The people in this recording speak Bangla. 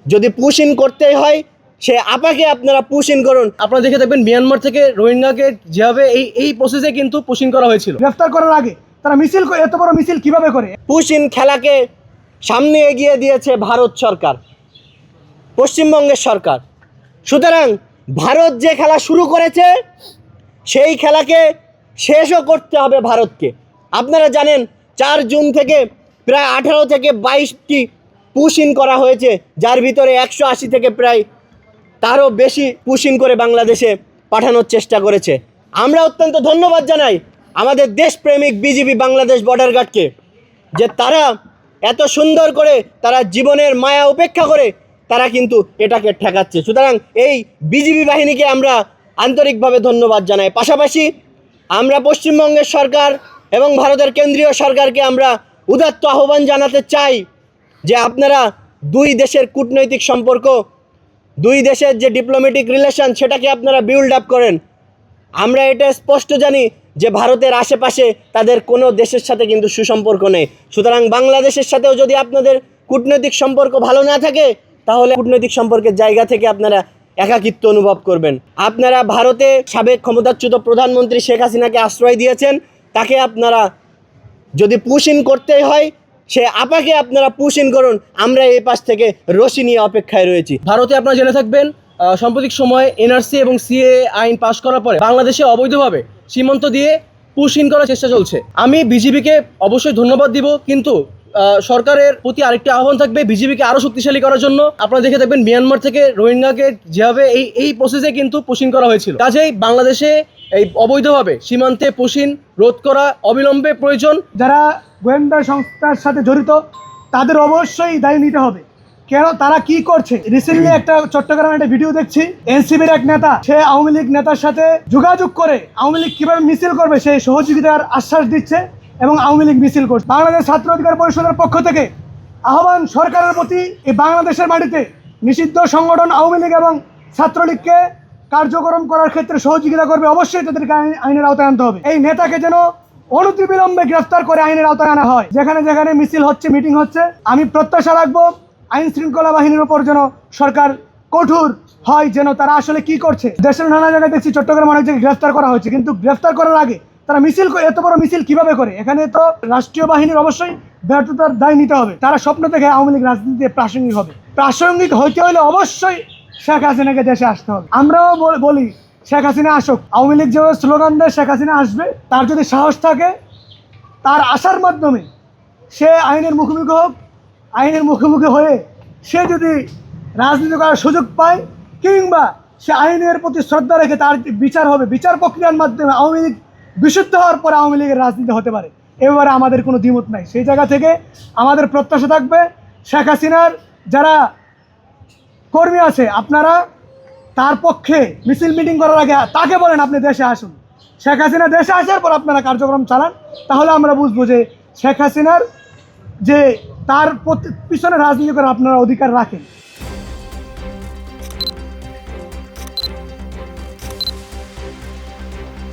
যদি পুশ ইন করতেই হয় সে আপাকে আপনারা পুশ ইন করুন। আপনারা দেখে দেখবেন মিয়ানমার থেকে রোহিঙ্গাকে যেভাবে এই প্রসেসে কিন্তু পুশ ইন করা হয়েছিল। গ্রেফতার করার আগে তারা মিছিল এত বড় মিছিল কিভাবে করে? পুশ ইন খেলাকে সামনে এগিয়ে দিয়েছে ভারত সরকার, পশ্চিমবঙ্গের সরকার। সুতরাং ভারত যে খেলা শুরু করেছে সেই খেলাকে শেষও করতে হবে ভারতকে। আপনারা জানেন 4 জুন থেকে প্রায় 18 থেকে 22টি পুশ ইন করা হয়েছে, যার ভিতরে 180 থেকে প্রায় তারও বেশি পুশ ইন করে বাংলাদেশে পাঠানোর চেষ্টা করেছে। আমরা অত্যন্ত ধন্যবাদ জানাই আমাদের দেশপ্রেমিক বিজিবি বাংলাদেশ বর্ডার গার্ডকে, যে তারা এত সুন্দর করে তারা জীবনের মায়া উপেক্ষা করে তারা কিন্তু এটাকে ঠেকাচ্ছে। সুতরাং এই বিজিবি বাহিনীকে আমরা আন্তরিকভাবে ধন্যবাদ জানাই। পাশাপাশি আমরা পশ্চিমবঙ্গের সরকার এবং ভারতের কেন্দ্রীয় সরকারকে আমরা উদাত্ত আহ্বান জানাতে চাই যে আপনারা দুই দেশের কূটনৈতিক সম্পর্ক, দুই দেশের যে ডিপ্লোম্যাটিক রিলেশন সেটাকে আপনারা বিল্ড আপ করেন। আমরা এটা স্পষ্ট জানি যে ভারতের আশেপাশে তাদের কোনো দেশের সাথে কিন্তু সুসম্পর্ক নেই। সুতরাং বাংলাদেশের সাথেও যদি আপনাদের কূটনৈতিক সম্পর্ক ভালো না থাকে তাহলে কূটনৈতিক সম্পর্কের জায়গা থেকে আপনারা একাকিত্ব অনুভব করবেন। আপনারা ভারতে সাবেক ক্ষমতাচ্যুত প্রধানমন্ত্রী শেখ হাসিনাকে আশ্রয় দিয়েছেন, তাকে আপনারা যদি পুশ ইন করতেই হয় সে আপাকে আপনারা পুশ ইন করুন। আমরা এই পাশ থেকে রশি নিয়ে অপেক্ষায় রয়েছি। ভারতে আপনারা জেনে থাকবেন সাম্প্রতিক সময়ে এনআরসি এবং সিএ আইন পাশ করার পরে বাংলাদেশে অবৈধভাবে সীমান্ত দিয়ে পুশ ইন করার চেষ্টা চলছে। আমি বিজিবিকে অবশ্যই ধন্যবাদ দিব, কিন্তু সরকারের প্রতি আরেকটি আহ্বান থাকবে বিজিবিকে আরও শক্তিশালী করার জন্য। আপনারা দেখে দেখবেন মিয়ানমার থেকে রোহিঙ্গাকে যেভাবে এই প্রসেসে কিন্তু পুশ ইন করা হয়েছিল। কাজেই বাংলাদেশে এই অবৈধভাবে সীমান্তে পুশ ইন রোধ করা অবিলম্বে প্রয়োজন। যারা গোয়েন্দা সংস্থার সাথে জড়িত তাদের অবশ্যই দায়ী নিতে হবে। কেন তারা কি করছে? রিসেন্টলি একটা চট্টগ্রামে একটা ভিডিও দেখছি, এনসিপির এক নেতা সে আওয়ামী লীগ নেতার সাথে যোগাযোগ করে আওয়ামী লীগ কিভাবে মিছিল করবে সেই সহযোগিতার আশ্বাস দিচ্ছে এবং আওয়ামী লীগ মিছিল করছে। বাংলাদেশ ছাত্র অধিকার পরিষদের পক্ষ থেকে আহ্বান সরকারের প্রতি, এই বাংলাদেশের মাটিতে নিষিদ্ধ সংগঠন আওয়ামী লীগ এবং ছাত্রলীগকে কার্যক্রম করার ক্ষেত্রে সহযোগিতা করবে, অবশ্যই তাদেরকে আইনের আওতায় আনতে হবে। এই নেতাকে যেন অনতিবিলম্বে গ্রেফতার করে আইনের আওতায় আনা হয়। যেখানে যেখানে মিছিল হচ্ছে, মিটিং হচ্ছে, আমি প্রত্যাশা রাখবো আইন শৃঙ্খলা বাহিনীর উপর যেন সরকার কঠোর হয়, যেন তারা আসলে কি করছে। দেশের নানা জায়গায় দেখছি চট্টগ্রাম অনেক জায়গায় গ্রেফতার করা হয়েছে, কিন্তু গ্রেফতার করার আগে তারা মিছিল এত বড় মিছিল কিভাবে করে? এখানে তো রাষ্ট্রীয় বাহিনীর অবশ্যই ব্যর্থতার দায় নিতে হবে। তারা স্বপ্ন দেখে আওয়ামী লীগ রাজনীতিতে প্রাসঙ্গিক হবে। প্রাসঙ্গিক হইতে হলে অবশ্যই শেখ হাসিনাকে দেশে আসতে হবে। আমরাও বলি শেখ হাসিনা আসুক। আওয়ামী লীগ যেভাবে স্লোগান দেয় শেখ হাসিনা আসবে, তার যদি সাহস থাকে তার আসার মাধ্যমে সে আইনের মুখোমুখি হোক, আইনের মুখোমুখি হয়ে সে যদি রাজনীতি করার সুযোগ পায় কিংবা সে আইনের প্রতি শ্রদ্ধা রেখে তার বিচার হবে, বিচার প্রক্রিয়ার মাধ্যমে আওয়ামী লীগ বিশুদ্ধ হওয়ার পরে আওয়ামী লীগের রাজনীতি হতে পারে। এবারে আমাদের কোনো দ্বিমত নাই। সেই জায়গা থেকে আমাদের প্রত্যাশা থাকবে শেখ হাসিনার যারা কর্মী আছে আপনারা তার পক্ষে মিছিল মিটিং করার আগে তাকে বলেন আপনি দেশে আসুন। শেখ হাসিনা দেশে আসার পর আপনারা কার্যক্রম চালান, তাহলে আমরা বুঝবো যে শেখ হাসিনার যে তার পিছনে রাজনীতি করার আপনারা অধিকার রাখেন।